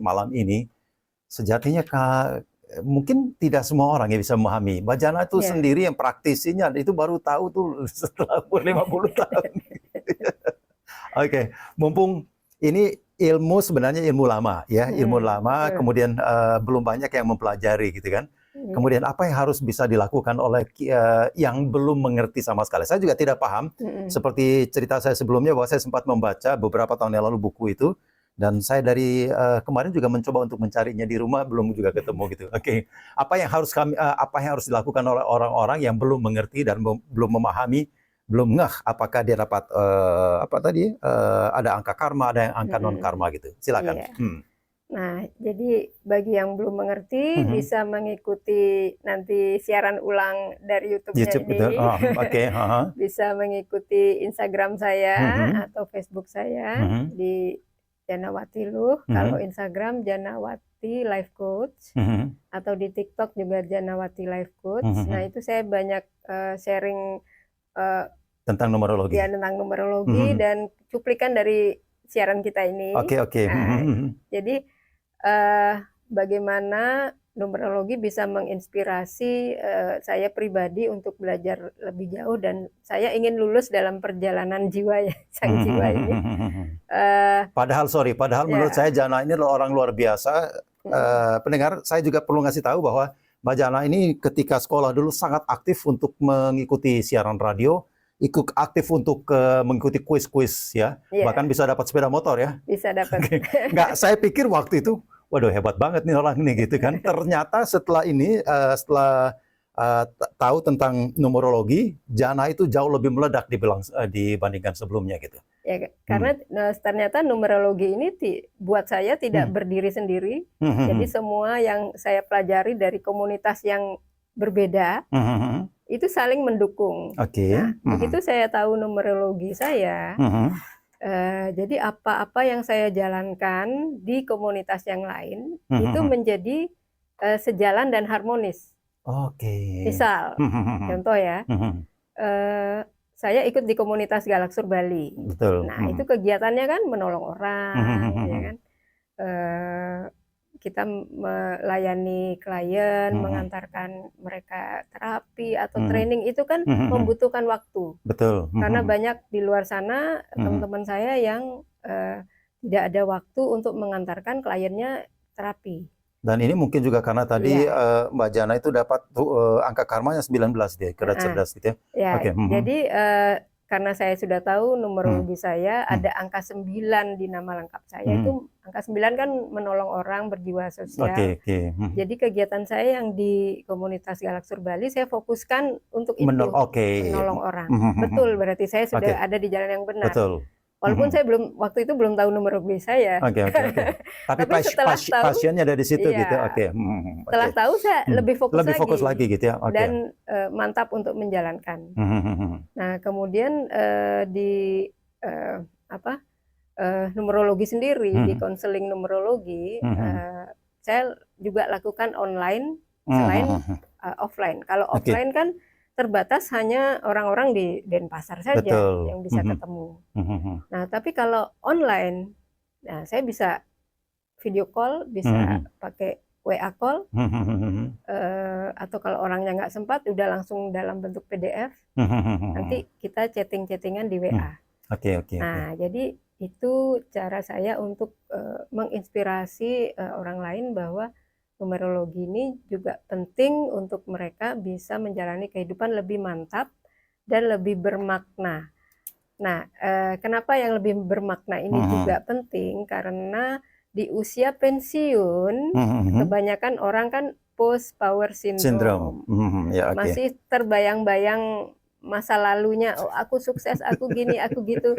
malam ini, sejatinya mungkin tidak semua orang yang bisa memahami. Bajana itu sendiri yang praktisinya itu baru tahu tuh setelah umur 50 tahun. Oke, mumpung ini ilmu sebenarnya ilmu lama ya, ilmu lama, kemudian belum banyak yang mempelajari gitu kan. Kemudian apa yang harus bisa dilakukan oleh yang belum mengerti sama sekali. Saya juga tidak paham, seperti cerita saya sebelumnya bahwa saya sempat membaca beberapa tahun yang lalu buku itu, dan saya dari kemarin juga mencoba untuk mencarinya di rumah, belum juga ketemu gitu. Oke, apa yang harus dilakukan oleh orang-orang yang belum mengerti dan belum memahami, belum ngeh apakah dia dapat ada angka karma, ada yang angka non karma gitu. Silakan. Nah, jadi bagi yang belum mengerti bisa mengikuti nanti siaran ulang dari YouTube-nya ini. Bisa mengikuti Instagram saya atau Facebook saya di Janawati Luh. Kalau Instagram Janawati Life Coach atau di TikTok juga Janawati Life Coach. Nah, itu saya banyak sharing tentang numerologi. Ya, tentang numerologi dan cuplikan dari siaran kita ini. Jadi bagaimana numerologi bisa menginspirasi saya pribadi untuk belajar lebih jauh, dan saya ingin lulus dalam perjalanan jiwa ya, sang jiwa ini. Padahal menurut saya Jana ini adalah orang luar biasa. Pendengar, saya juga perlu ngasih tahu bahwa Mbak Jana ini ketika sekolah dulu sangat aktif untuk mengikuti siaran radio, ikut aktif untuk mengikuti kuis-kuis ya, bahkan bisa dapat sepeda motor ya. Bisa dapat. Nggak, saya pikir waktu itu, waduh hebat banget nih orang ini gitu kan. Ternyata setelah ini, tahu tentang numerologi, Jana itu jauh lebih meledak dibandingkan sebelumnya gitu. Ya, karena ternyata numerologi ini buat saya tidak berdiri sendiri. Jadi semua yang saya pelajari dari komunitas yang berbeda, itu saling mendukung. Nah, begitu saya tahu numerologi saya, jadi apa-apa yang saya jalankan di komunitas yang lain itu menjadi sejalan dan harmonis. Misal, contoh ya, saya ikut di komunitas Galaksur Bali. Nah, itu kegiatannya kan menolong orang, ya kan. Kita melayani klien, mengantarkan mereka terapi atau training, itu kan membutuhkan waktu. Karena banyak di luar sana teman-teman saya yang tidak ada waktu untuk mengantarkan kliennya terapi. Dan ini mungkin juga karena tadi Mbak Jana itu dapat angka karmanya 19 dia, kerat cerdas gitu ya. Jadi karena saya sudah tahu numerologi saya ada angka 9 di nama lengkap saya. Itu angka 9 kan menolong orang, berjiwa sosial. Jadi kegiatan saya yang di komunitas Galaksur Bali saya fokuskan untuk itu, menolong orang. Betul, berarti saya sudah ada di jalan yang benar. Walaupun saya waktu itu belum tahu numerologi saya. Tapi pasiennya ada di situ gitu. Setelah tahu saya lebih fokus lagi gitu ya. Dan mantap untuk menjalankan. Nah, kemudian di numerologi sendiri, di konseling numerologi, saya juga lakukan online selain offline. Kalau offline kan terbatas hanya orang-orang di Denpasar saja yang bisa ketemu. Nah, tapi kalau online, nah saya bisa video call, bisa pakai WA call, atau kalau orangnya nggak sempat, udah langsung dalam bentuk PDF, nanti kita chatting-chattingan di WA. Nah, jadi itu cara saya untuk menginspirasi orang lain bahwa numerologi ini juga penting untuk mereka bisa menjalani kehidupan lebih mantap dan lebih bermakna. Nah, kenapa yang lebih bermakna ini juga penting? Karena di usia pensiun, kebanyakan orang kan post power syndrome. Masih terbayang-bayang masa lalunya, oh aku sukses, aku gini, aku gitu.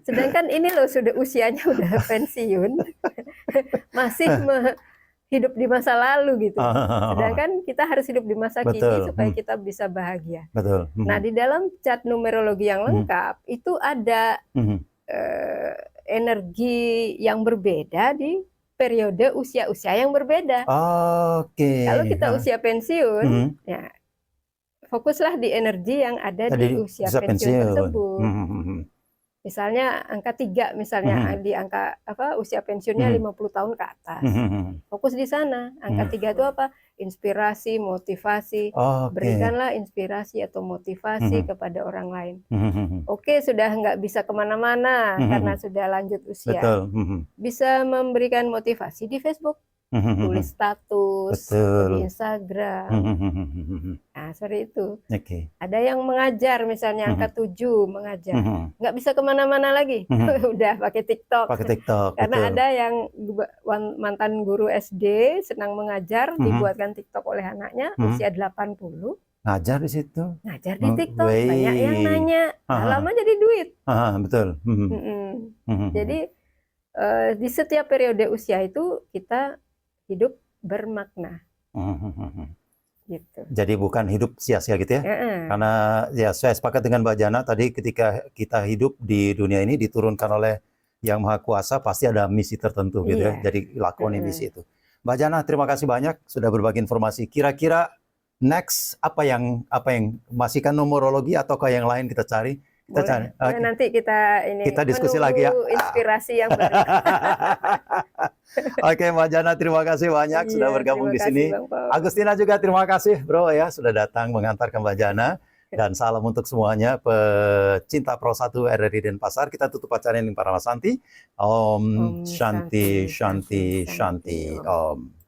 Sedangkan ini loh sudah usianya udah pensiun, masih hidup di masa lalu gitu. Sedangkan kita harus hidup di masa kini supaya kita bisa bahagia. Nah, di dalam chart numerologi yang lengkap itu ada energi yang berbeda di periode usia-usia yang berbeda. Kalau kita usia pensiun, ya fokuslah di energi yang ada di usia pensiun tersebut. Misalnya angka 3 misalnya di angka apa usia pensiunnya 50 tahun ke atas. Fokus di sana. Angka 3 itu apa? Inspirasi, motivasi. Berikanlah inspirasi atau motivasi kepada orang lain. Oke, sudah nggak bisa kemana-mana karena sudah lanjut usia. Betul. Bisa memberikan motivasi di Facebook. Tulis status di Instagram. Nah, seperti itu. Ada yang mengajar, misalnya angka 7 mengajar. Nggak bisa kemana-mana lagi. Udah pakai TikTok. Karena betul. ada yang mantan guru SD senang mengajar, dibuatkan TikTok oleh anaknya, usia 80. Ngajar di situ. Ngajar di TikTok. Banyak yang nanya. Lama jadi duit. Betul. Jadi di setiap periode usia itu kita hidup bermakna. Gitu. Jadi bukan hidup sia-sia gitu ya. Karena ya saya sepakat dengan Mbak Jana tadi, ketika kita hidup di dunia ini diturunkan oleh Yang Maha Kuasa, pasti ada misi tertentu gitu ya. Jadi lakoni misi itu. Mbak Jana, terima kasih banyak sudah berbagi informasi. Kira-kira next apa yang masihkah numerologi ataukah yang lain kita cari? Nanti kita diskusi lagi ya. Inspirasi yang baru. Oke, Mbak Jana, terima kasih banyak sudah bergabung di sini. Agustina juga terima kasih, Bro ya, sudah datang mengantarkan Mbak Jana. Dan salam untuk semuanya pecinta Pro 1 RRI Denpasar. Kita tutup acara ini para Santi. Om Shanti Shanti Shanti Om.